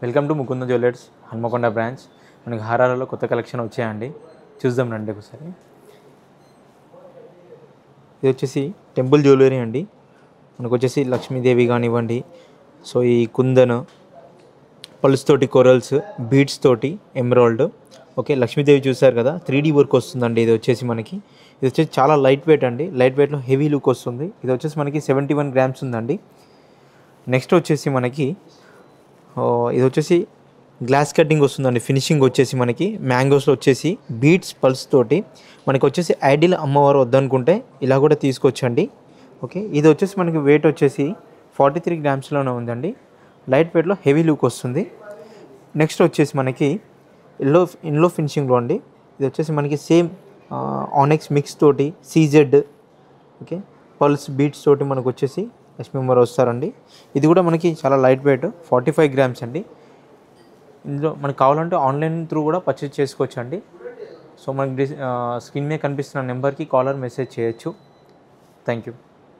Welcome to Mukunda jewellers Hanamkonda branch. మనకి హారాలలో కొత్త collection వచ్చాయండి, చూద్దాం రండి ఒకసారి. ఇది వచ్చేసి టెంపుల్ జ్యువెలరీ అండి. మనకు వచ్చేసి లక్ష్మీదేవి కానివ్వండి, సో ఈ కుందన్ పల్స్ తోటి కొరల్స్ బీడ్స్ తోటి ఎమరాల్డ్. ఓకే, లక్ష్మీదేవి చూసారు కదా, 3D వర్క్ వస్తుందండి. ఇది వచ్చేసి చాలా లైట్ వెయిట్ అండి. లైట్ వెయిట్లో హెవీ లుక్ వస్తుంది. ఇది వచ్చేసి మనకి 71 గ్రామ్స్ ఉందండి. నెక్స్ట్ వచ్చేసి మనకి ఇది వచ్చేసి గ్లాస్ కటింగ్ వస్తుందండి. ఫినిషింగ్ వచ్చేసి మనకి మ్యాంగోస్లో వచ్చేసి బీడ్స్ పల్స్ తోటి మనకి వచ్చేసి ఐడియల్ అమ్మవారు వద్దనుకుంటే ఇలా కూడా తీసుకొచ్చండి. ఓకే, ఇది వచ్చేసి మనకి వెయిట్ వచ్చేసి 43 గ్రామ్స్లోనే ఉందండి. లైట్ వెయిట్లో హెవీ లుక్ వస్తుంది. నెక్స్ట్ వచ్చేసి మనకి ఇన్లో ఫినిషింగ్లో అండి. ఇది వచ్చేసి మనకి సేమ్ ఆనెక్స్ మిక్స్ తోటి సీజెడ్, ఓకే, పల్స్ బీట్స్ తోటి మనకు వచ్చేసి లక్ష్మీ అమ్మవారు వస్తారండి. ఇది కూడా మనకి చాలా లైట్ వెయిట్ 45 గ్రామ్స్ అండి. ఇందులో మనకు కావాలంటే ఆన్లైన్ త్రూ కూడా పర్చేజ్ చేసుకోవచ్చు అండి. సో మనకి స్క్రీన్ మీద కనిపిస్తున్న నెంబర్కి కాలర్ మెసేజ్ చేయొచ్చు. Thank you.